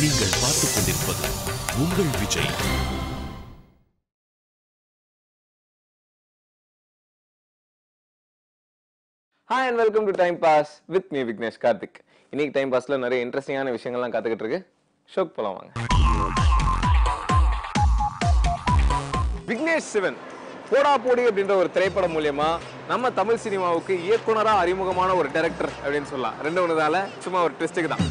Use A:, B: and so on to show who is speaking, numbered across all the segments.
A: நீங்கள் பார்த்துக் கொண்டிருப்பது உங்கள் Vijay.
B: Hi and welcome to time pass with me Vignesh Karthik. இன்னைக்கு டைம் பாஸ்ல நிறைய இன்ட்ரெஸ்டிங்கான விஷயங்கள்லாம் காத்துக்கிட்டு இருக்கு. ஷோக் போலாம் வாங்க. விக்னேஷ் சிவன் போடா போடி அப்படின்ற ஒரு திரைப்படம் மூலியமா நம்ம தமிழ் சினிமாவுக்கு இயக்குனரா அறிமுகமான ஒரு டைரக்டர் அப்படின்னு சொல்லலாம். ரெண்டு ஒண்ணுதால சும்மா ஒரு ட்விஸ்டுக்கு தான்.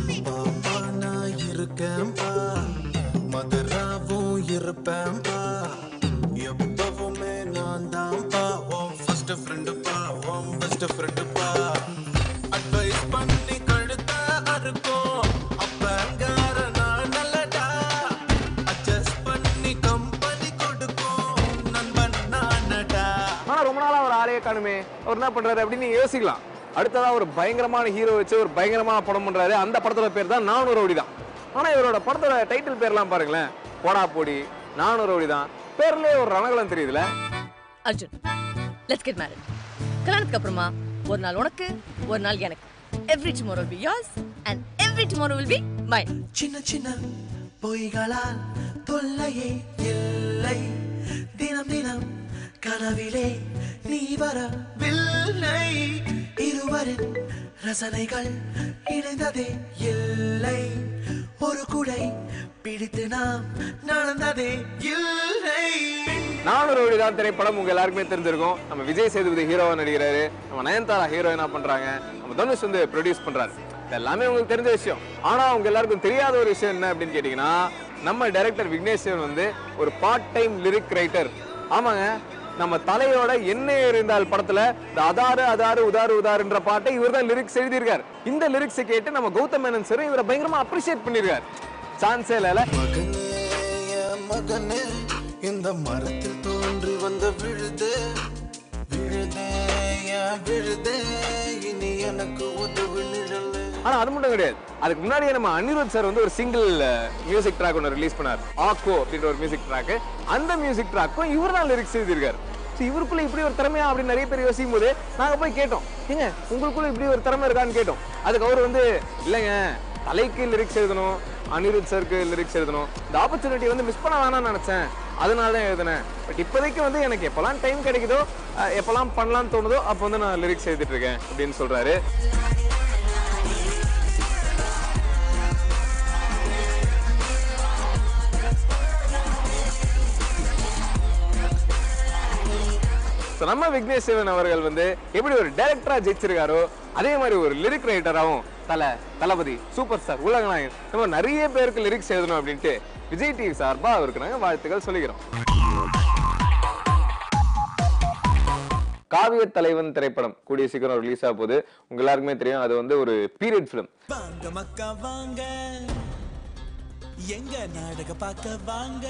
B: ரொம்ப நாளா ஒரு ஆளையே காணுமே, அவர் என்ன பண்றாரு அப்படின்னு யோசிக்கலாம். அடுத்ததா ஒரு பயங்கரமான ஹீரோ வச்சு ஒரு பயங்கரமான படம் பண்றாரு. அந்த படத்தோட பேர் தான் 400 ரவுடி தான். ஆனா இவரோட படத்தோட டைட்டில் பேர்லாம் பாருங்களேன், போடா போடி 400 ரவுடி தான். பேர்லயே ஒரு ரணகலம் தெரியுதுல.
C: Arjun, let's get married. கல்யாணத்துக்கு அப்புறமா ஒரு நாள் உனக்கு ஒரு நாள் எனக்கு. Every tomorrow will be yours and every tomorrow will be mine.
D: சின்ன சின்ன பொய்களால் தொல்லையே இல்லை, தினம் தினம் கனவிலே நீ வரவில்லை, இருவரின் ரசனைகள் இணைந்ததே இல்லை, ஒரு குடை பிடித்து நாம் நடந்ததே இல்லை.
B: 400 ரவுடி தான் திரைப்படம் உங்க எல்லாருக்குமே தெரிஞ்சிருக்கும். நம்ம விஜய் சேதுபதி ஹீரோவா நடிக்கிறாரு, நம்ம நயன்தாரா ஹீரோயினா பண்றாங்க, நம்ம தனுஷ் வந்து ப்ரொடியூஸ் பண்றாரு. எல்லாமே உங்களுக்கு தெரிஞ்ச விஷயம். ஆனா உங்க எல்லாருக்கும் தெரியாத ஒரு விஷயம் என்ன அப்படின்னு கேட்டீங்கன்னா, நம்ம டைரக்டர் விக்னேஷ் சிவன் வந்து ஒரு பார்ட் டைம் லிரிக் ரைட்டர். ஆமாங்க, நம்ம தலையோட என்ன இருந்தால் படத்துல இந்த அதாரு அதாரு உதாரு உதாருன்ற பாட்டை இவர் தான் லிரிக்ஸ் எழுதியிருக்காரு. இந்த லிரிக்ஸை கேட்டு நம்ம கௌதம் மேனன் சார் இவரை பயங்கரமா அப்ரிஷியேட் பண்ணிருக்காரு. சான்ஸே இல்ல.
D: மகனே இந்த மரத்தில் தோன்றி வந்த விழுது விழுதே விழுதே இனி எனக்கு உதவு நிழல்.
B: ஆனா அது மட்டும் கிடையாது, அதுக்கு முன்னாடியே நம்ம அனிருத் சார் வந்து ஒரு சிங்கிள் மியூசிக் ட்ராக் ஒன்று ரிலீஸ் பண்ணார், ஆக்கோ அப்படின்ற ஒரு மியூசிக் ட்ராக். அந்த மியூசிக் ட்ராக்கும் இவர் தான் லிரிக்ஸ் எழுதியிருக்காரு. இவருக்குள்ள இப்படி ஒரு திறமையா அப்படின்னு நிறைய பேர் யோசிக்கும் போது நாங்க போய் கேட்டோம், ஏங்க உங்களுக்குள்ள இப்படி ஒரு திறமை இருக்கான்னு கேட்டோம். அதுக்கு அவர் வந்து இல்லைங்க, தலைக்கு லிரிக்ஸ் எழுதணும், அனிருத் சாருக்கு லிரிக்ஸ் எழுதணும், இந்த ஆப்பர்ச்சுனிட்டி வந்து மிஸ் பண்ண வேணாம்னு நினைச்சேன், அதனால தான் எழுதினேன். பட் இப்போதைக்கு வந்து எனக்கு எப்பெல்லாம் டைம் கிடைக்குதோ, எப்பெல்லாம் பண்ணலாம்னு தோணுதோ அப்போ வந்து நான் லிரிக்ஸ் எழுதிட்டு இருக்கேன் அப்படின்னு சொல்றாரு. நம்ம விக்னேஷ் சிவன் அவர்கள் வந்து எப்படி ஒரு டைரக்டரா ஜெயிச்சிருக்காரோ, அதே மாதிரி ஒரு லிரிக் ரைட்டராகவும் தளபதி சூப்பர் ஸ்டார் உலக நாயகன் நம்ம நிறைய பேருக்கு லிரிக்ஸ் எழுதணும் அப்படின்ட்டு விஜய் டிவி சார்பா அவருக்கு நாங்க வாழ்த்துக்கள் சொல்லிக்கிறோம். காவிய தலைவன் திரைப்படம் கூடிய சீக்கிரம் ரிலீஸ் ஆக போகுது. உங்க எல்லாருக்குமே தெரியும், அது வந்து ஒரு பீரியட் பிலிம்.
D: வாங்க மக்கா வாங்க, எங்க நாடக பார்க்க வாங்க.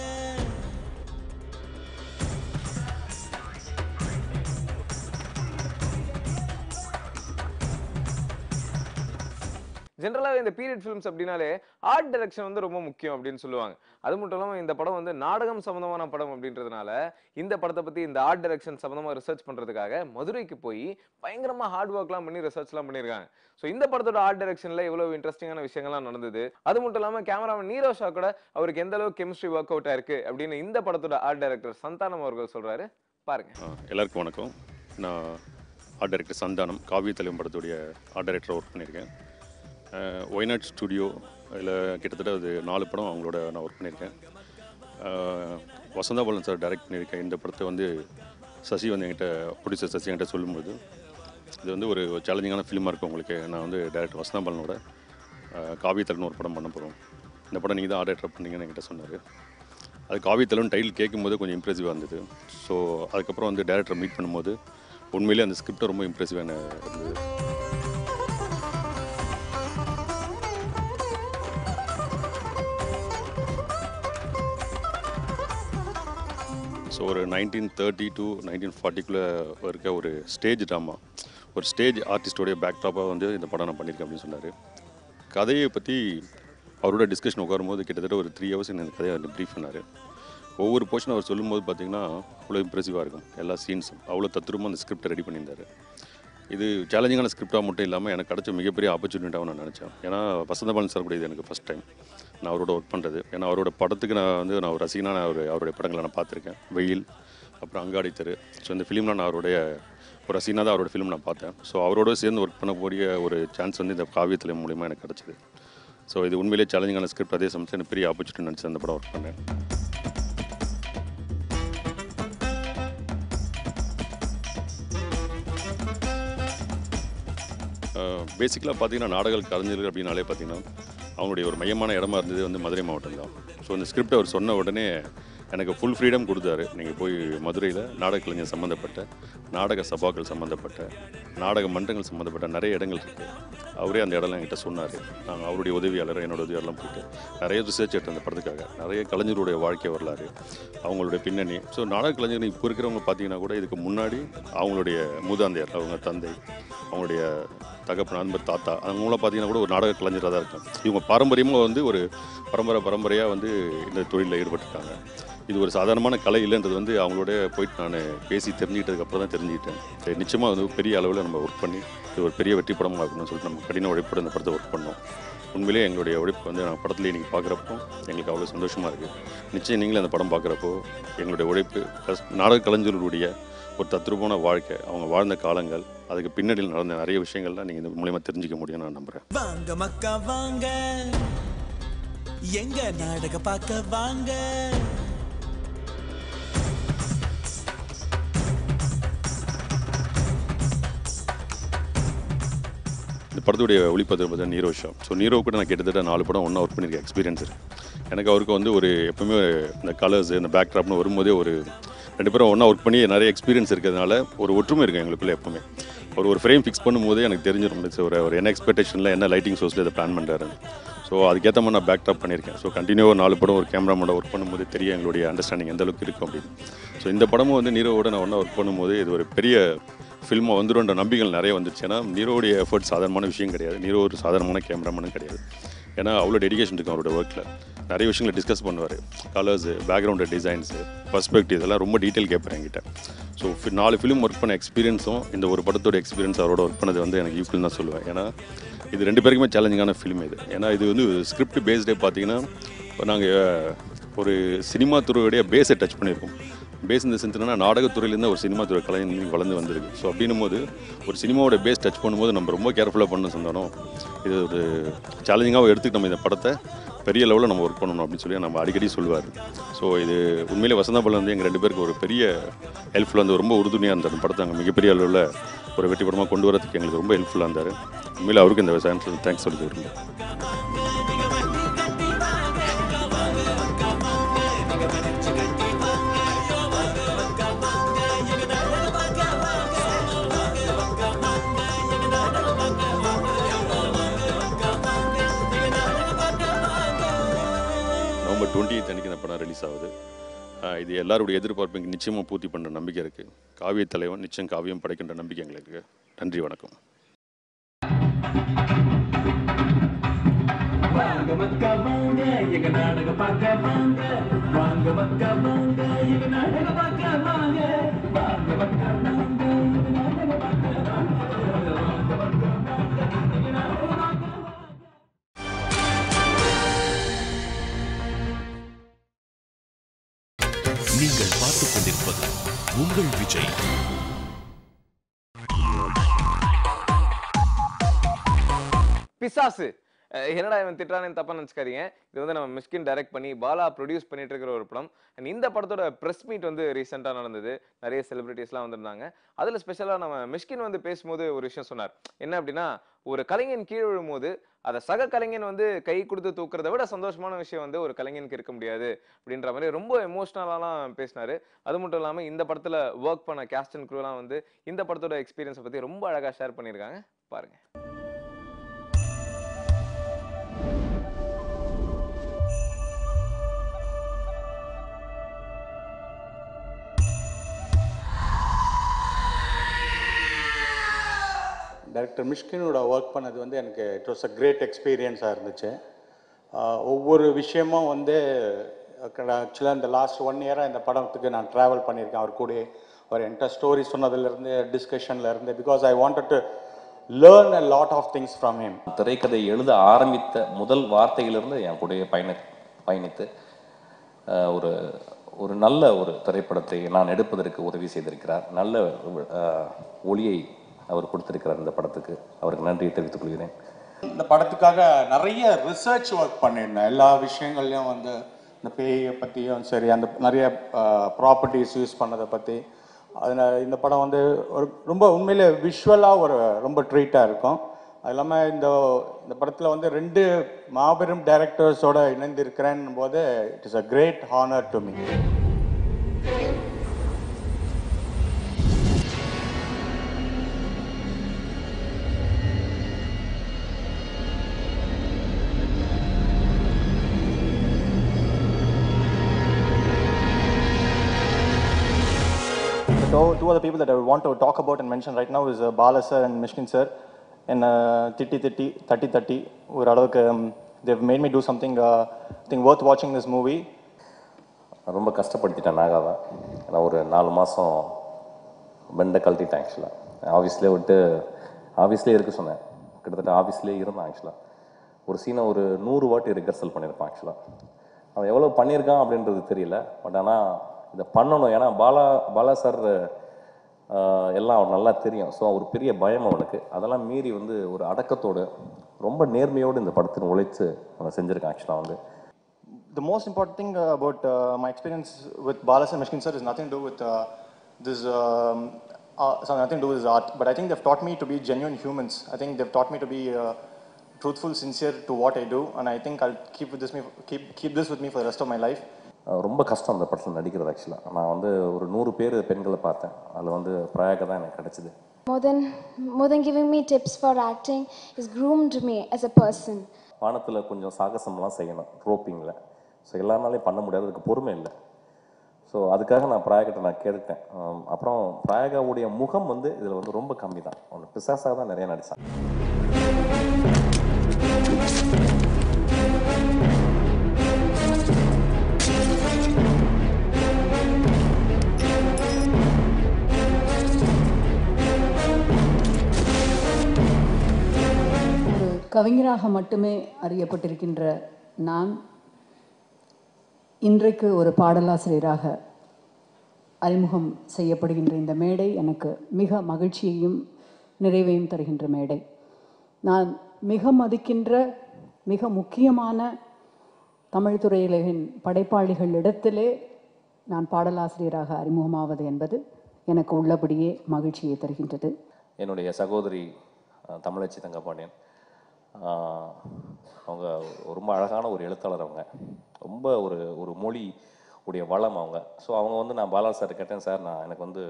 B: ஜென்ரலாக இந்த பீரியட் ஃபிலிம்ஸ் அப்படின்னாலே ஆர்ட் டைரக்ஷன் வந்து ரொம்ப முக்கியம் அப்படின்னு சொல்லுவாங்க. அது மட்டும் இல்லாமல் இந்த படம் வந்து நாடகம் சம்பந்தமான படம் அப்படின்றதுனால இந்த படத்தை பற்றி இந்த ஆர்ட் டைரக்ஷன் சம்பந்தமாக ரிசர்ச் பண்ணுறதுக்காக மதுரைக்கு போய் பயங்கரமாக ஹார்ட் ஒர்க்லாம் பண்ணி ரிசர்ச்லாம் பண்ணியிருக்காங்க. ஸோ இந்த படத்தோட ஆர்ட் டைரக்ஷனில் இவ்வளோ இன்ட்ரெஸ்டிங்கான விஷயங்கள்லாம் நடந்தது. அது மட்டும் இல்லாமல் கேமராமேன் நீரோஷா கூட அவருக்கு எந்த அளவுக்கு கெமிஸ்ட்ரி ஒர்க் அவுட் ஆயிருக்கு அப்படின்னு இந்த படத்தோட ஆர்ட் டைரக்டர் சந்தானம் அவர்கள் சொல்கிறாரு, பாருங்க.
E: எல்லாருக்கும் வணக்கம். நான் ஆர்ட் டைரக்டர் சந்தானம், காவிய தலைவன் படத்துடைய ஆர்ட் டைரக்டர் ஒர்க் பண்ணியிருக்கேன். ஒய்நாட் ஸ்டுடியோ, இதில் கிட்டத்தட்ட அது 4 படம் அவங்களோட நான் ஒர்க் பண்ணியிருக்கேன். வசந்தா பாலன் சார் டைரக்ட் பண்ணியிருக்கேன். இந்த படத்தை வந்து சசி வந்து என்கிட்ட ப்ரொடியூசர் சசி என்கிட்ட சொல்லும்போது இது வந்து ஒரு சேலஞ்சிங்கான ஃபிலிமாக இருக்கும் உங்களுக்கு, நான் வந்து டைரக்டர் வசந்தா பாலனோட காவியத்தலன்னு ஒரு படம் பண்ண போகிறோம், இந்த படம் நீங்கள் தான் ஆர்ட் டைரக்டர் பண்ணீங்கன்னு என்கிட்ட சொன்னார். அது காவியத்தலன்னு டைட்டில் கேட்கும்போது கொஞ்சம் இம்ப்ரெசிவாக இருந்தது. ஸோ அதுக்கப்புறம் வந்து டைரக்டரை மீட் பண்ணும்போது உண்மையிலே அந்த ஸ்கிரிப்டை ரொம்ப இம்ப்ரெசிவாக இருந்தது. ஸோ ஒரு 1930 to 1940 இருக்க ஒரு ஸ்டேஜ் ட்ராமா, ஒரு ஸ்டேஜ் ஆர்டிஸ்டோடைய பேக்ட்ராப்பாக வந்து இந்த படம் நான் பண்ணியிருக்கேன் அப்படின்னு சொன்னார். கதையை பற்றி அவரோட டிஸ்கஷன் உட்காரும்போது கிட்டத்தட்ட ஒரு 3 hours இந்த கதையை ப்ரீஃப் பண்ணார். ஒவ்வொரு போர்ஷன் அவர் சொல்லும்போது பார்த்திங்கன்னா அவ்வளோ இம்ப்ரெசிவாக இருக்கும். எல்லா சீன்ஸும் அவ்வளோ தத்ரூபமாக அந்த ஸ்கிரிப்டை ரெடி பண்ணியிருந்தார். இது சேலஞ்சிங்கான ஸ்கிரிப்டாக மட்டும் இல்லாமல் எனக்கு கிடச்ச மிகப்பெரிய ஆப்பர்ச்சுனிட்டியாகவும் நான் நினச்சேன். ஏன்னா வசந்தபாலன் சார் கூட இது எனக்கு ஃபஸ்ட் டைம் நான் அவரோட ஒர்க் பண்ணுறது. ஏன்னா அவரோட படத்துக்கு நான் ஒரு ரசிகனாக அவருடைய படங்களை நான் பார்த்துருக்கேன். வெயில், அப்புறம் அங்காடி தெரு. ஸோ இந்த ஃபிலிமில் நான் அவருடைய ஒரு ரசிகனாக தான் அவரோட ஃபிலிம் நான் பார்த்தேன். ஸோ அவரோட சேர்ந்து ஒர்க் பண்ணக்கூடிய ஒரு சான்ஸ் இந்த காவியத்தலை மூலிமா எனக்கு கிடச்சிது. ஸோ இது உண்மையிலே சேலஞ்சிங்கான ஸ்கிரிப்ட், அதே சமயத்தில் எனக்கு பெரிய ஆப்பர்ச்சுனிட்டி நினச்சி அந்த படம் ஒர்க் பண்ணேன். பேசிக்கலாக பார்த்தீங்கன்னா நாடக கலைஞர்கள் அப்படின்னாலே பார்த்தீங்கன்னா அவங்களுடைய ஒரு மையமான இடமா இருந்தது மதுரை மாவட்டம் தான். ஸோ இந்த ஸ்கிரிப்ட் அவர் சொன்ன உடனே எனக்கு ஃபுல் ஃப்ரீடம் கொடுத்தாரு. நீங்கள் போய் மதுரையில் நாடக கலைஞர் சம்மந்தப்பட்ட, நாடக சபாக்கள் சம்மந்தப்பட்ட, நாடக மன்றங்கள் சம்மந்தப்பட்ட நிறைய இடங்கள் இருக்குது. அவரே அந்த இடம்லாம் என்கிட்ட சொன்னார். நாங்கள் அவருடைய உதவியாளர், என்னோட உதவியாளர்லாம் போயிட்டு நிறைய ரிசர்ச் எடுத்து அந்த படத்துக்காக நிறைய கலைஞருடைய வாழ்க்கை வரலாறு, அவங்களுடைய பின்னணி. ஸோ நாடக கலைஞர்கள் இப்போ இருக்கிறவங்க பார்த்தீங்கன்னா கூட இதுக்கு முன்னாடி அவங்களுடைய மூதாந்தையர், அவங்க தந்தை, அவங்களுடைய தகப்பன், நண்பர், தாத்தா, அவங்களாம் பார்த்தீங்கன்னா கூட ஒரு நாடக கலைஞராக தான் இருக்கும். இவங்க பாரம்பரியமாக ஒரு பரம்பரையாக இந்த தொழிலில் ஈடுபட்டிருக்காங்க. இது ஒரு சாதாரணமான கலை இல்லைன்றது அவங்களோட போயிட்டு நான் பேசி தெரிஞ்சுக்கிட்டதுக்கப்புறம் தான் தெரிஞ்சுக்கிட்டேன். நிச்சயமாக பெரிய அளவில் நம்ம ஒர்க் பண்ணி இது ஒரு பெரிய வெற்றி படமாக இருக்கணும்னு சொல்லிட்டு நம்ம கடின உழைப்போடு இந்த படத்தை ஒர்க் பண்ணோம். உண்மையிலேயே எங்களுடைய உழைப்பு நான் படத்தில் இன்றைக்கி பார்க்குறப்போ எங்களுக்கு அவ்வளோ சந்தோஷமாக இருக்குது. நிச்சயம் நீங்களே அந்த படம் பார்க்குறப்போ எங்களுடைய உழைப்பு ப்ளஸ் நாடக கலைஞர்களுடைய ஒரு தத்ரூபமான வாழ்க்கை, அவங்க வாழ்ந்த காலங்கள், அதுக்கு பின்னாடியில் நடந்த நிறைய விஷயங்கள்லாம் நீங்கள் இந்த மூலயமா தெரிஞ்சிக்க முடியும்னு நான் நம்புகிறேன்.
D: வாங்க மக்கா வாங்க, எங்க நாடக பார்க்க வாங்க.
E: இந்த படத்துடைய ஒளிப்பதிவு பார்த்தீங்கன்னா நீரோ ஷா. ஸோ நீரோ கூட நான் கிட்டத்தட்ட 4 படம் ஒன்றா ஒர்க் பண்ணியிருக்கேன், எக்ஸ்பீரியன்ஸ் இருக்குது. எனக்கு அவருக்கு ஒரு எப்பவுமே இந்த கலர்ஸ், இந்த பேக்ட்ராப்னு வரும்போதே ஒரு 2 பேரும் ஒன்றா ஒர்க் பண்ணி நிறைய எக்ஸ்பீரியன்ஸ் இருக்கிறதுனால ஒரு ஒற்றுமை இருக்குது எங்களுக்குள்ளே. எப்பவுமே ஒரு ஃப்ரேம் ஃபிக்ஸ் பண்ணும்போதே எனக்கு தெரிஞ்சிடும் ஒரு என்ன எக்ஸ்பெக்டேஷனில் என்ன லைட்டிங் சோர்ஸில் இதை பிளான் பண்ணுறாரு. ஸோ அதுக்கேற்ற மாதிரி நான் பேக்ட்ராப் பண்ணியிருக்கேன். ஸோ கண்டினியூவாக 4 படம் ஒரு கேமராமேனோட ஒர்க் பண்ணும்போது தெரியும் எங்களுடைய அண்டர்ஸ்டாண்டிங் எந்த அளவுக்கு இருக்கும் அப்படின்னு. ஸோ இந்த படமும் நீரோவோட நான் ஒன்றா ஒர்க் பண்ணும்போது இது ஒரு பெரிய ஃபில்மாக வந்துடும்ன்ற நம்பிக்கைகள் நிறைய வந்துருச்சு. ஏன்னா நீரோடைய எஃபர்ட் சாதாரணமான விஷயம் கிடையாது. நீரோ ஒரு சாதாரணமான கேமராமேனும் கிடையாது. ஏன்னா அவ்வளோ டெடிகேஷன் இருக்கும் அவரோட ஒர்க்கில். நிறைய விஷயங்களை டிஸ்கஸ் பண்ணுவார். கலர்ஸு, பேக்ரவுண்டு டிசைன்ஸு, பர்ஸ்பெக்டிவ், இதெல்லாம் ரொம்ப டீட்டெயில் கேட்பேன் என்கிட்ட. ஸோ 4 ஃபிலிம் ஒர்க் பண்ண எக்ஸ்பீரியன்ஸும் இந்த ஒரு படத்தோட எக்ஸ்பீரியன்ஸ் அவரோட ஒர்க் பண்ணது எனக்கு ஈக்குவல் தான் சொல்லுவேன். ஏன்னா இது 2 பேருக்குமே சேலஞ்சிங்கான ஃபிலிம் இது. ஏன்னா இது ஸ்கிரிப்ட் பேஸ்டே பார்த்தீங்கன்னா நாங்கள் ஒரு சினிமா துறையோடைய பேஸை டச் பண்ணியிருக்கோம். பேஸ் இந்த சென்ஸ்னா நாடகத்துறையிலேருந்து ஒரு சினிமா துறை கலை வளர்ந்து வந்திருக்கு. ஸோ அப்படின்னும் போது ஒரு சினிமாவோட பேஸ் டச் பண்ணும்போது நம்ம ரொம்ப கேர்ஃபுல்லாக பண்ணணும் சந்தானம். இது ஒரு சேலஞ்சிங்காக எடுத்துக்கிட்டு நம்ம இந்த படத்தை பெரிய லெவலில் நம்ம ஒர்க் பண்ணணும் அப்படின்னு சொல்லி நம்ம அடிக்கடி சொல்லுவார். ஸோ இது உண்மையிலே வசந்தபாலன் எங்கள் 2 பேருக்கு ஒரு பெரிய ஹெல்ப்ஃபுல்லாக ரொம்ப உறுதுணையாக இருந்தார். அந்த படத்தை அங்கே மிகப்பெரிய அளவில் ஒரு வெற்றி படமாக கொண்டு வரதுக்கு எங்களுக்கு ரொம்ப ஹெல்ப்ஃபுல்லாக இருந்தார். உண்மையில் அவருக்கு இந்த சான்ஸ் தேங்க்ஸ் சொல்லி விரும்புகிறேன். November 20th அன்றைக்கி இந்த படம் ரிலீஸ் ஆகுது. இது எல்லாருடைய எதிர்பார்ப்புக்கு நிச்சயமாக பூர்த்தி பண்ணுற நம்பிக்கை இருக்குது. காவிய தலைவன் நிச்சயம் காவியம் படைக்கின்ற நம்பிக்கை எங்களுக்கு. நன்றி, வணக்கம். வாங்க மக்கா வாங்க, எங்க நாடக பார்க்க வாங்க. வாங்க மக்கா வாங்க, எங்க நாடக பார்க்க வாங்க. வாங்க மக்கா வாங்க, எங்க நாடக பார்க்க வாங்க. வாங்க மக்கா வாங்க, எங்க நாடக பார்க்க வாங்க.
A: நீங்கள் பார்த்துக் கொண்டிருப்பது உங்கள் விஜய்.
B: பிசாசு என்னடா இவன் திட்டானு தப்பா நினைச்சுக்காதீங்க. இது நம்ம மிஷ்கின் டைரக்ட் பண்ணி பாலா ப்ரொடியூஸ் பண்ணிட்டு இருக்கிற ஒரு படம். அண்ட் இந்த படத்தோட ப்ரெஸ் மீட் ரீசெண்டா நடந்தது. நிறைய செலிபிரிட்டிஸ்லாம் வந்திருந்தாங்க. அதுல ஸ்பெஷலா நம்ம மிஷ்கின் பேசும்போது ஒரு விஷயம் சொன்னார். என்ன அப்படின்னா, ஒரு கலைஞன் கீழ் விழும்போது அதை சக கலைஞன் கை கொடுத்து தூக்குறதை விட சந்தோஷமான விஷயம் ஒரு கலைஞனுக்கு இருக்க முடியாது அப்படின்ற மாதிரி ரொம்ப எமோஷனலாலாம் பேசினாரு. அது மட்டும் இல்லாம இந்த படத்துல ஒர்க் பண்ண கேஸ்ட் அண்ட் க்ரூலாம் இந்த படத்தோட எக்ஸ்பீரியன்ஸை பத்தி ரொம்ப அழகா ஷேர் பண்ணியிருக்காங்க. பாருங்க.
F: டைரக்டர் மிஷ்கினோட ஒர்க் பண்ணது எனக்கு இட் வாஸ் அ கிரேட் எக்ஸ்பீரியன்ஸாக இருந்துச்சு. ஒவ்வொரு விஷயமும் ஆக்சுவலாக இந்த லாஸ்ட் 1 இயராக இந்த படத்துக்கு நான் ட்ராவல் பண்ணியிருக்கேன். அவர் கூட ஒரு என்கிட்ட ஸ்டோரி சொன்னதுலேருந்து டிஸ்கஷன்லேருந்து, because I wanted to learn a lot of things from him.
G: திரைக்கதை எழுத ஆரம்பித்த முதல் வார்த்தையிலிருந்து என் கூடயே பயணித்து ஒரு ஒரு நல்ல ஒரு திரைப்படத்தை நான் எடுப்பதற்கு உதவி செய்திருக்கிறார். நல்ல ஒளியை அவர் கொடுத்திருக்கிறார் இந்த படத்துக்கு. அவருக்கு நன்றியை தெரிவித்துக் கொள்கிறேன்.
F: இந்த படத்துக்காக நிறைய ரிசர்ச் ஒர்க் பண்ணியிருந்தேன். எல்லா விஷயங்கள்லையும் வந்து இந்த பேயை பற்றியும் சரி, அந்த நிறைய ப்ராப்பர்ட்டிஸ் யூஸ் பண்ணதை பற்றி. அதனால் இந்த படம் வந்து ஒரு ரொம்ப உண்மையிலே விஷுவலாக ஒரு ரொம்ப ட்ரீட்டாக இருக்கும். அது இல்லாமல் இந்த படத்தில் வந்து 2 மாபெரும் டைரக்டர்ஸோடு இணைந்திருக்கிறேன் போது it is a great honour to me.
H: Two other people that I want to talk about and mention right now is Bala sir and Mishkin sir in Titti Titti, Thatti Thatti. They've made me do something I think worth watching this movie.
G: ரொம்ப கஷ்டப்படுத்திட்டேன் நாகாவை. நான் ஒரு 4 மாதம் பெண்டை கழட்டிட்டேன். ஆக்சுவலாக ஆஃபீஸ்லேயே இருக்க சொன்னேன். கிட்டத்தட்ட ஆஃபீஸ்லேயே இருந்தேன். ஆக்சுவலாக ஒரு சீனை ஒரு 100 வாட்டி ரிகர்சல் பண்ணியிருப்பான். ஆக்சுவலாக அவன் எவ்வளோ பண்ணியிருக்கான் அப்படின்றது தெரியல. பட் ஆனால் இதை பண்ணணும். ஏன்னா பாலா சார் எல்லாம் அவன் நல்லா தெரியும். ஸோ ஒரு பெரிய பயம் அவனுக்கு. அதெல்லாம் மீறி வந்து ஒரு அடக்கத்தோடு ரொம்ப நேர்மையோடு இந்த படத்தின் உழைத்து அவன் செஞ்சுருக்கான். ஆக்சுவலாக வந்து
H: The most important thing about my experience with Bala sir and Mishkin sir is nothing to do with nothing to do with his art. But I think they've taught me to be genuine humans. I think they've taught me to be truthful, sincere to what I do. And I think I'll keep this with me for the rest of my life.
G: ரொம்ப கஷ்டம் அந்த படத்தில் நடிக்கிறது. ஆக்சுவலாக நான் வந்து ஒரு 100 பேர் பெண்களை பார்த்தேன். அதில் வந்து பிரயாகா தான் எனக்கு கிடச்சிது.
I: More than giving me tips for acting, he's groomed me as a person.
G: வானத்தில் கொஞ்சம் சாகசம்லாம் செய்யணும் ரோப்பிங்கில். ஸோ எல்லாருனாலையும் பண்ண முடியாது, அதுக்கு பொறுமை இல்லை. ஸோ அதுக்காக நான் பிரயாகிட்ட நான் கேட்டேன். அப்புறம் பிரயாகாவுடைய முகம் வந்து இதில் வந்து ரொம்ப கம்மி தான். ஒன்று பிசாசாக தான் நிறைய நடித்தான்.
J: கவிஞராக மட்டுமே அறியப்பட்டிருக்கின்ற நான் இன்றைக்கு ஒரு பாடலாசிரியராக அறிமுகம் செய்யப்படுகின்ற இந்த மேடை எனக்கு மிக மகிழ்ச்சியையும் நிறைவையும் தருகின்ற மேடை. நான் மிக மதிக்கின்ற மிக முக்கியமான தமிழ் துறையுலகின் படைப்பாளிகளிடத்திலே நான் பாடலாசிரியராக அறிமுகமாவது என்பது எனக்கு உள்ளபடியே மகிழ்ச்சியை தருகின்றது.
G: என்னுடைய சகோதரி தமிழச்சி தங்கபாண்டியன், அவங்க ரொம்ப அழகான ஒரு எழுத்தாளர். அவங்க ரொம்ப ஒரு மொழி உடைய வளம் அவங்க. ஸோ அவங்க வந்து நான் பாலா சார் கேட்டேன், சார் எனக்கு வந்து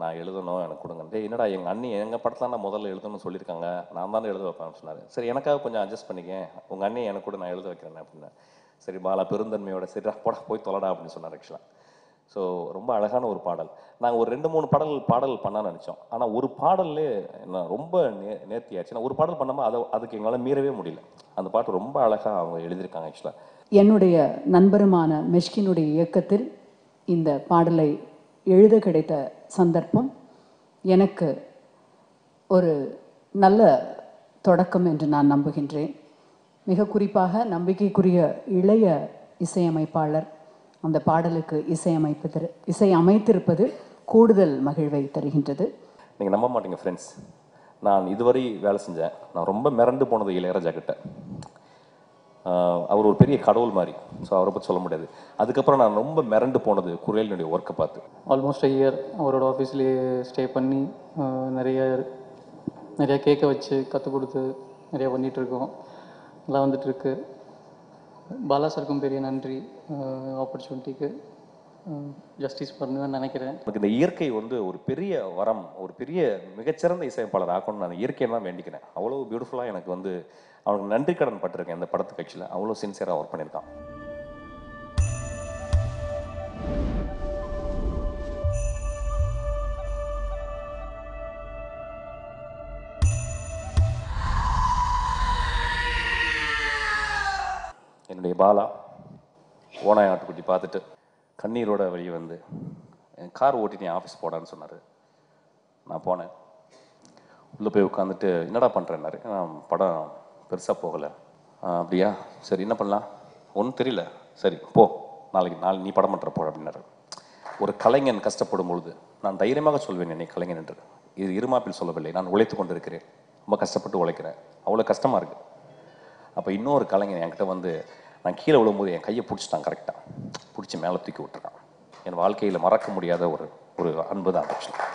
G: நான் எழுதணும், எனக்கு கொடுங்க. என்னடா எங்கள் அண்ணி எங்கள் படத்தில் நான் முதல்ல எழுதணும்னு சொல்லியிருக்காங்க, நான் தானே எழுத வைப்பேன்னு சொன்னார். சரி எனக்காக கொஞ்சம் அட்ஜஸ்ட் பண்ணிக்கேன், உங்கள் அண்ணி எனக்கு கூட நான் எழுத வைக்கிறேன் அப்படின்னா. சரி பாலா பெருந்தன்மையோட சரி போய் தொலைடா அப்படின்னு சொன்னார். ஆக்சுவலாக ஸோ ரொம்ப அழகான ஒரு பாடல். நாங்கள் ஒரு 2-3 பாடல் பண்ண நினச்சோம். ஆனால் ஒரு பாடல்லே என்ன ரொம்ப நேர்த்தியாச்சு. நான் ஒரு பாடல் பண்ணாமல் அதுக்கு எங்களால் மீறவே முடியல. அந்த பாட்டு ரொம்ப அழகாக அவங்க எழுதியிருக்காங்க. ஆக்சுவலாக
J: என்னுடைய நண்பருமான மிஷ்கினுடைய இயக்கத்தில் இந்த பாடலை எழுத கிடைத்த சந்தர்ப்பம் எனக்கு ஒரு நல்ல தொடக்கம் என்று நான் நம்புகின்றேன். மிக குறிப்பாக நம்பிக்கைக்குரிய இளைய இசையமைப்பாளர் அந்த பாடலுக்கு இசை அமைத்திருப்பது கூடுதல் மகிழ்வை தருகின்றது.
G: நீங்கள் நம்ப மாட்டீங்க ஃப்ரெண்ட்ஸ், நான் இதுவரை வேலை செஞ்சேன். நான் ரொம்ப மிரண்டு போனது இளையராஜா கிட்ட. அவர் ஒரு பெரிய கடவுள் மாதிரி. ஸோ அவரை பற்றி சொல்ல முடியாது. அதுக்கப்புறம் நான் ரொம்ப மிரண்டு போனது குரலினுடைய ஒர்க்கை பார்த்து.
K: ஆல்மோஸ்ட் இயர் அவரோட ஆஃபீஸ்லேயே ஸ்டே பண்ணி நிறைய கேட்க வச்சு கற்றுக் கொடுத்து நிறையா பண்ணிகிட்ருக்கோம். நல்லா வந்துட்டுருக்கு. பாலா சாருக்கும் பெரிய நன்றி ஆப்பர்ச்சுனிட்டிக்கு. ஜஸ்டிஸ் பண்ணுவேன்னு நினைக்கிறேன்.
G: எனக்கு இந்த இயற்கை வந்து ஒரு பெரிய வரம், ஒரு பெரிய மிகச்சிறந்த இசையமைப்பாளர் ஆக்கணும்னு நான் இயற்கையை தான் வேண்டிக்கிறேன். அவ்வளோ பியூட்டிஃபுல்லாக எனக்கு வந்து அவனுக்கு நன்றி கடன் பட்டிருக்கேன். இந்த படத்துக்கு ஆக்சுவலாக அவ்வளோ சின்சியராக ஒர்க் பண்ணியிருக்கான். என்னுடைய பாலா ஓனாய் ஆட்டுக்குட்டி பார்த்துட்டு கண்ணீரோட வெளியே வந்து என் கார் ஓட்டி நீ ஆஃபீஸ் போடான்னு சொன்னார். நான் போனேன். உள்ளே போய் உட்காந்துட்டு என்னடா பண்ணுறேன்னாரு. நான் படம் பெருசாக போகலை. அப்படியா, சரி என்ன பண்ணலாம், ஒன்றும் தெரியல, சரி போ, நாளைக்கு நீ படம் பண்ணுற போ அப்படின்னாரு. ஒரு கலைஞன் கஷ்டப்படும் பொழுது நான் தைரியமாக சொல்வேன் என்னை கலைஞன் என்று. இது இருமாப்பில் சொல்லவில்லை, நான் உழைத்து கொண்டு இருக்கிறேன், ரொம்ப கஷ்டப்பட்டு உழைக்கிறேன், அவ்வளோ கஷ்டமாக இருக்குது. அப்போ இன்னொரு கலைஞன் என்கிட்ட வந்து நான் கீழே விழும்போது என் கையை பிடிச்சிட்டான், கரெக்டாக பிடிச்சி மேலே தூக்கி விட்டுருக்கான். என் வாழ்க்கையில் மறக்க முடியாத ஒரு அன்பு தான் ஆக்சுவலி.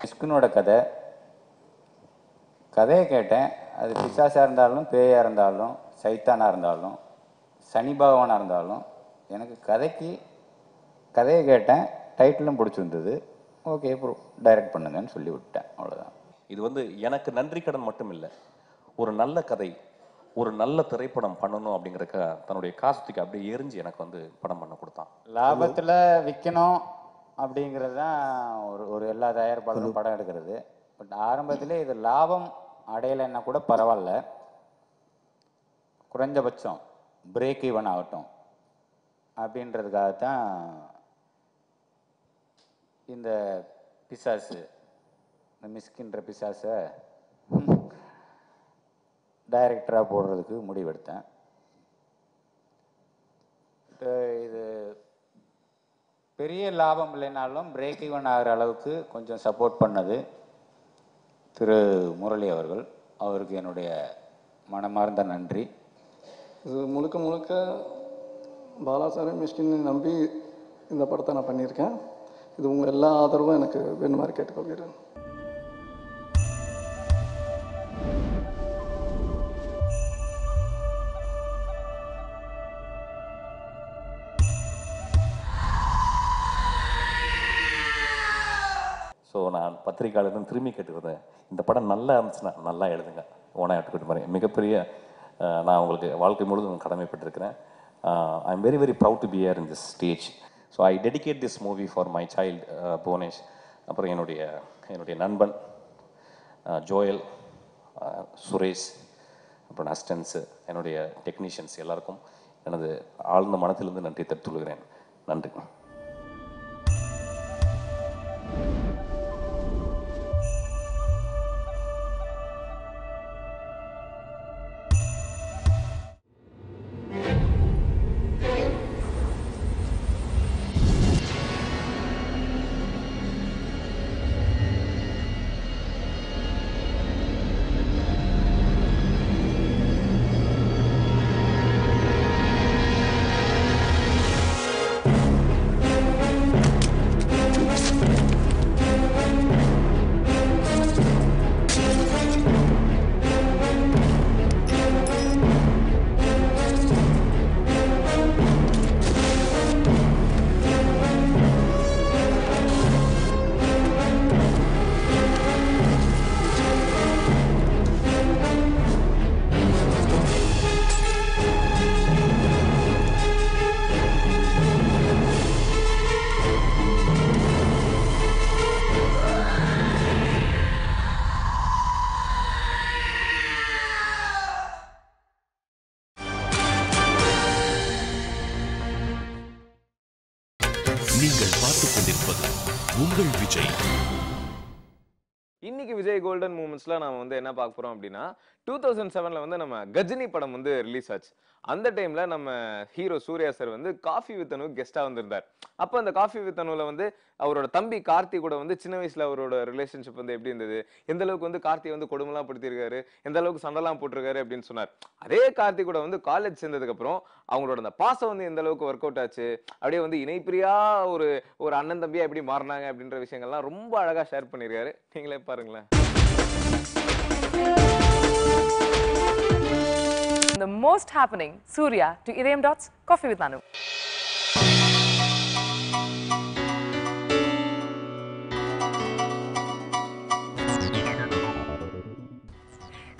L: மிஷ்கினோட கதையை கேட்டேன். அது பிசாசாக இருந்தாலும், பேயாக இருந்தாலும், சைத்தானாக இருந்தாலும், சனி பகவானாக இருந்தாலும், எனக்கு கதையை கேட்டேன், டைட்டிலும் பிடிச்சிருந்தது. ஓகே டைரக்ட் பண்ணுங்கன்னு சொல்லி விட்டேன், அவ்வளோதான்.
G: இது வந்து எனக்கு நன்றி கடன் மட்டும் இல்லை, ஒரு நல்ல கதை, ஒரு நல்ல திரைப்படம் பண்ணணும் அப்படிங்கிறக்க தன்னுடைய காசுக்கு அப்படியே எரிஞ்சு எனக்கு வந்து படம் பண்ண கொடுத்தான்.
L: லாபத்தில் விற்கணும் அப்படிங்கிறது தான் ஒரு எல்லா தயாரிப்பாளரும் படம் எடுக்கிறது. பட் ஆரம்பத்திலே இது லாபம் அடையலைன்னா கூட பரவாயில்ல, குறைஞ்சபட்சம் பிரேக் ஈவன் ஆகட்டும் அப்படின்றதுக்காகத்தான் இந்த பிசாசு, இந்த மிஸ்கின்ற பிசாசை டைரக்டராக போடுறதுக்கு முடிவெடுத்தேன். இது பெரிய லாபம் இல்லைனாலும் பிரேக் ஈவன் ஆகிற அளவுக்கு கொஞ்சம் சப்போர்ட் பண்ணது திரு முரளி அவர்கள். அவருக்கு என்னுடைய மனமார்ந்த நன்றி.
K: இது முழுக்க பாலா சார் மிஷ்கினை நம்பி இந்த படத்தை நான் பண்ணியிருக்கேன். இது உங்கள் எல்லா ஆதரவும் எனக்கு வேணுமாறு கேட்டுக்கொள்கிறேன்.
G: ஸோ நான் பத்திரிக்கையாளர்னு திரும்பி கேட்டுக்கிறேன், இந்த படம் நல்லா இருந்துச்சுன்னா நல்லா எழுதுங்க, ஓனா எடுத்துக்கிட்டு மாதிரி மிகப்பெரிய நான் உங்களுக்கு வாழ்க்கை முழுவதும் கடமைப்பட்டிருக்கிறேன். I am very very proud to be here in this stage. So I dedicate this movie for my child Bhuvanesh, அப்புறம் என்னுடைய நண்பன் ஜோயல், சுரேஷ், அப்புறம் அசிஸ்டன்ஸு, என்னுடைய டெக்னீஷியன்ஸ் எல்லாருக்கும் எனது ஆழ்ந்த மனத்திலிருந்து நன்றி தெரிவித்துக் நன்றி.
A: நீங்கள் பார்த்துக் கொண்டிருப்பது உங்கள் விஜய்.
B: இன்னைக்கு விஜய் கோல்டன் மூமெண்ட்ஸ்ல நாம வந்து என்ன பார்க்க போறோம் அப்படின்னா 2007ல வந்து நம்ம கஜினி படம் வந்து ரிலீஸ் ஆச்சு. அந்த டைம்ல நம்ம ஹீரோ சூர்யா சார் வந்து காஃபி வித் அனு கெஸ்டா வந்திருந்தார். அப்ப அந்த காஃபி வித் அனுல வந்து அவரோட தம்பி கார்த்தி கூட வந்து சின்ன வயசுல அவரோட ரிலேஷன்ஷிப் வந்து எப்படி இருந்தது, எந்த அளவுக்கு வந்து கார்த்தி வந்து கொடுமைலாம் படுத்திருக்காரு, எந்த அளவுக்கு சண்டைலாம் போட்டிருக்காரு அப்படின்னு சொன்னார். அதே கார்த்தி கூட வந்து காலேஜ் சேர்ந்ததுக்கு அப்புறம் அவங்களோட அந்த பாசம் வந்து எந்த அளவுக்கு ஒர்க் அவுட் ஆச்சு, அப்படியே வந்து இணைப்பிரியா ஒரு அண்ணன் தம்பியா எப்படி மாறினாங்க அப்படின்ற விஷயங்கள்லாம் ரொம்ப அழகா ஷேர் பண்ணிருக்காரு. நீங்களே பாருங்களேன்.
M: The most happening Surya to Idayam Dots Coffee with Anu.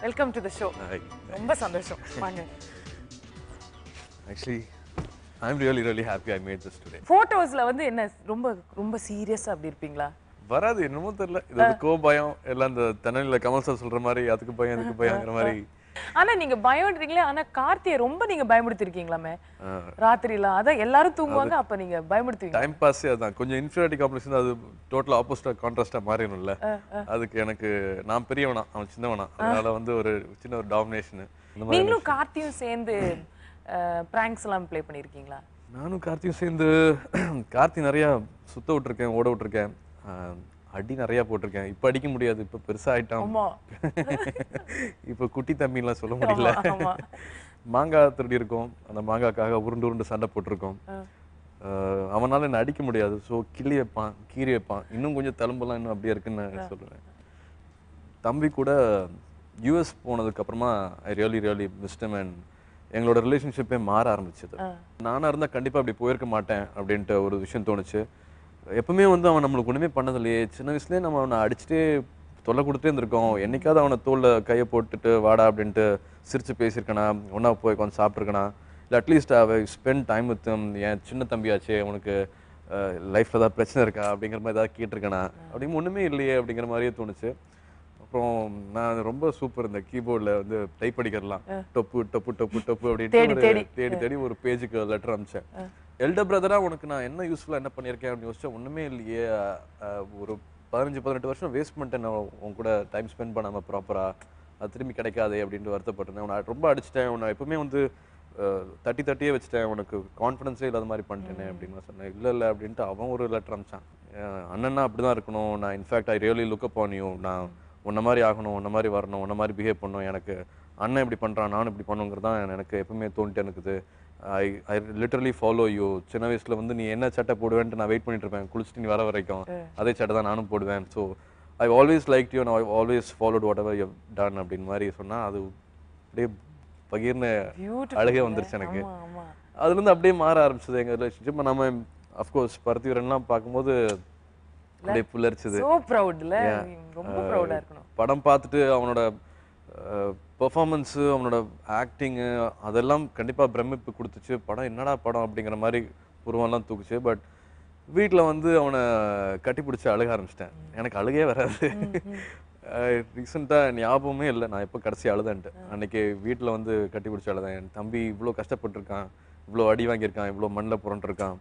M: Welcome to the show.
N: Hi.
M: ரொம்ப சந்தோஷம். வாங்க.
N: Actually, I'm really happy I made this today.
M: போட்டோஸ்ல வந்து என்ன ரொம்ப சீரியஸா அப்படி இருப்பீங்களா?
N: வராது, என்னமோ தெரியல. இது வந்து பயம் எல்லாம் இந்த தனனில கமல் சார் சொல்ற மாதிரி அதுக்கு பயம் இதுக்கு பயம்ங்கிற மாதிரி
M: ஆனா நீங்க பயப்படுறீங்களே, ஆனா கார்த்தியை ரொம்ப நீங்க பயமுடுத்திருக்கீங்களாமே ராத்திரில. அதான் எல்லாரும் தூங்குவாங்க, அப்ப நீங்க பயமுடுத்துவீங்க.
N: டைம் பாஸே அதான். கொஞ்சம் இன்ஃபீரியாரிட்டி காம்ப்ளெக்ஸ் அது டோட்டல் ஆப்போசிட்டா கான்ட்ராஸ்டா மாறிடும்ல. அதுக்கு எனக்கு நான் பெரியவனா அவன் சின்னவனா, அதனால வந்து ஒரு சின்ன ஒரு டாமினேஷன்.
M: நீங்களும் கார்த்தியும் சேர்ந்து பிராங்க்ஸ் எல்லாம் ப்ளே பண்ணிருக்கீங்களா?
N: நானும் கார்த்தியும் சேர்ந்து கார்த்தி நிறைய சுத்த விட்டுருக்கேன், ஓட விட்டுருக்கேன், அடி நிறைய போட்டிருக்கேன். இப்ப அடிக்க முடியாது, இப்ப பெருசா ஆயிட்டான். இப்ப குட்டி தம்பிலாம் சொல்ல முடியல. மாங்காய் திருடி இருக்கோம், அந்த மாங்காய்க்காக உருண்டு உருண்டு சண்டை போட்டிருக்கோம். அவனால என்ன அடிக்க முடியாது, ஸோ கிள்ளி வைப்பான், கீறி வைப்பான். இன்னும் கொஞ்சம் தழும்பெல்லாம் இன்னும் அப்படியே இருக்குன்னு நான் சொல்லுவேன். தம்பி கூட யூஎஸ் போனதுக்கு அப்புறமா I really mist him and எங்களோட ரிலேஷன்ஷிப்பே மாற ஆரம்பிச்சது. நானா இருந்தா கண்டிப்பா அப்படி போயிருக்க மாட்டேன் அப்படின்ட்டு ஒரு விஷயம் தோணுச்சு. எப்பவுமே வந்து அவன் நம்மளுக்கு ஒண்ணுமே பண்ணதில்லையே, சின்ன வயசுலேயே நம்ம அவனை அடிச்சுட்டே தொல்லை கொடுத்துட்டே இருந்திருக்கோம். என்னைக்காவது அவனை தோல்ல கையை போட்டுட்டு வாடா அப்படின்ட்டு சிரிச்சு பேசியிருக்கனா, ஒன்னா போய் கொஞ்சம் சாப்பிட்ருக்கனா, இல்லை அட்லீஸ்ட் அவ ஸ்பெண்ட் டைம் வித் என் சின்ன தம்பியாச்சே, உனக்கு லைஃப்ல ஏதாவது பிரச்சனை இருக்கா அப்படிங்கிற மாதிரி ஏதாவது கேட்டிருக்கேனா அப்படின்னு ஒண்ணுமே இல்லையே அப்படிங்கிற மாதிரியே தோணுச்சு. அப்புறம் நான் ரொம்ப சூப்பர் இந்த கீபோர்டில் வந்து டைப் அடிக்கிறலாம், டொப்பு டொப்பு டொப்பு டொப்பு அப்படின்ட்டு தேடி தேடி ஒரு பேஜுக்கு லெட்டர் அனுப்பிச்சேன். எல்டர் பிரதரா உனக்கு நான் என்ன யூஸ்ஃபுல்லாக என்ன பண்ணியிருக்கேன் அப்படின்னு யோசிச்சா ஒன்றுமே இல்லையே, ஒரு 15-18 வருஷம் வேஸ்ட் பண்ணிட்டேன் நான் உன் கூட டைம் ஸ்பெண்ட் பண்ணாமல் ப்ராப்பராக, அது திரும்பி கிடைக்காதே அப்படின்ட்டு வருத்தப்பட்டேன். உன்னை ரொம்ப அடிச்சிட்டேன், உன்னை எப்பவுமே வந்து தட்டியே வச்சுட்டேன், உனக்கு கான்ஃபிடன்ஸே இல்லாத மாதிரி பண்ணிட்டேனே அப்படின்னு நான் சொன்னேன். இல்லை அப்படின்ட்டு அவன் ஒரு லெட்டர் அனுப்பிச்சான். அண்ணன்னா அப்படி தான் இருக்கணும், நான் in fact I really look up on you, நான் உன்ன மாதிரி ஆகணும், உன்ன மாதிரி வரணும், உன்ன மாதிரி பிஹேவ் பண்ணணும், எனக்கு அண்ணன் இப்படி பண்ணுறான் நானும் இப்படி பண்ணுங்கிறது தான் எனக்கு எப்பவுமே தோண்டிட்டு இருக்குது. ஐ லிட்டரலி ஃபாலோ யூ. சின்ன வயசுல வந்து நீ என்ன சட்டை போடுவேன்ட்டு நான் வெயிட் பண்ணிட்டு இருப்பேன், குளிச்சுட்டு நீ வர வரைக்கும் அதே சட்டை தான் நானும் போடுவேன். So I always like you and I always followed what ever you done அப்படின்னு மாதிரி சொன்னால் அது அப்படியே பகிர்ந்த அழகே வந்துருச்சு எனக்கு. அதுலேருந்து அப்படியே மாற ஆரம்பிச்சது எங்கள் ரிலேஷன்ஷிப். நம்ம அஃப்கோர்ஸ் பருத்திவீரன்லாம் பார்க்கும்போது அப்படியே புல்லரிச்சது. படம் பார்த்துட்டு அவனோட பெர்ஃபார்மன்ஸு, அவனோட ஆக்டிங்கு அதெல்லாம் கண்டிப்பாக பிரமிப்பு கொடுத்துச்சு. படம் என்னடா படம் அப்படிங்கிற மாதிரி உருவம்லாம் தூக்குச்சு. பட் வீட்டில் வந்து அவனை கட்டி பிடிச்சி அழுக ஆரம்பிச்சிட்டேன். எனக்கு அழுகே வராது. ரீசெண்டாக ஞாபகமே இல்லை நான் எப்போ கடைசி அழுதேன்ட்டு. அன்றைக்கி வீட்டில் வந்து கட்டி பிடிச்சி அழுதேன். என் தம்பி இவ்வளோ கஷ்டப்பட்டுருக்கான், இவ்வளோ அடி வாங்கியிருக்கான், இவ்வளோ மண்ணில் புரண்டிருக்கான்.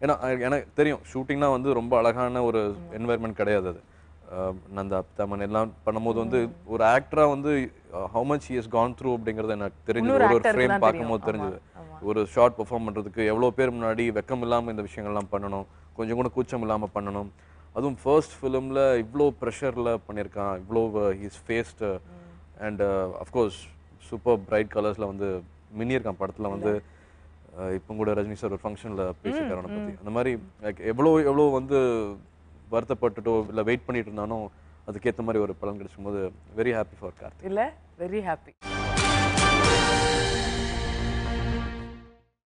N: ஏன்னா எனக்கு தெரியும் ஷூட்டிங்னா வந்து ரொம்ப அழகான ஒரு என்வாயர்மெண்ட் கிடையாது. அது நந்தா தமன் எல்லாம் பண்ணும்போது வந்து ஒரு ஆக்டரா வந்து how much he has gone through அப்படிங்கிறது எனக்கு தெரிஞ்சது. ஒரு ஃப்ரேம் பார்க்கும்போது தெரிஞ்சது. ஒரு ஷார்ட் பெர்ஃபார்ம் பண்ணுறதுக்கு எவ்வளோ பேர் முன்னாடி வெக்கம் இல்லாமல் இந்த விஷயங்கள்லாம் பண்ணணும், கொஞ்சம் கூட கூச்சம் இல்லாமல் பண்ணணும். அதுவும் ஃபர்ஸ்ட் ஃபிலிமில் இவ்வளோ ப்ரெஷரில் பண்ணியிருக்கான், இவ்வளோ he's faced and of course super bright கலர்ஸில் வந்து மின்னியிருக்கான் படத்தில். வந்து இப்போ கூட ரஜினி சார் ஒரு ஃபங்க்ஷனில் பேசியிருக்காரு அவனை பற்றி. அந்த மாதிரி லைக் எவ்வளோ வந்து வருத்தப்பட்டுட்டோ இல்லை வெயிட் பண்ணிட்டு இருந்தானோ அதுக்கேற்ற மாதிரி ஒரு பலன் கிடைச்சும் போது வெரி ஹாப்பி ஃபார் கார்த்திக்.
M: இல்லை வெரி ஹாப்பி.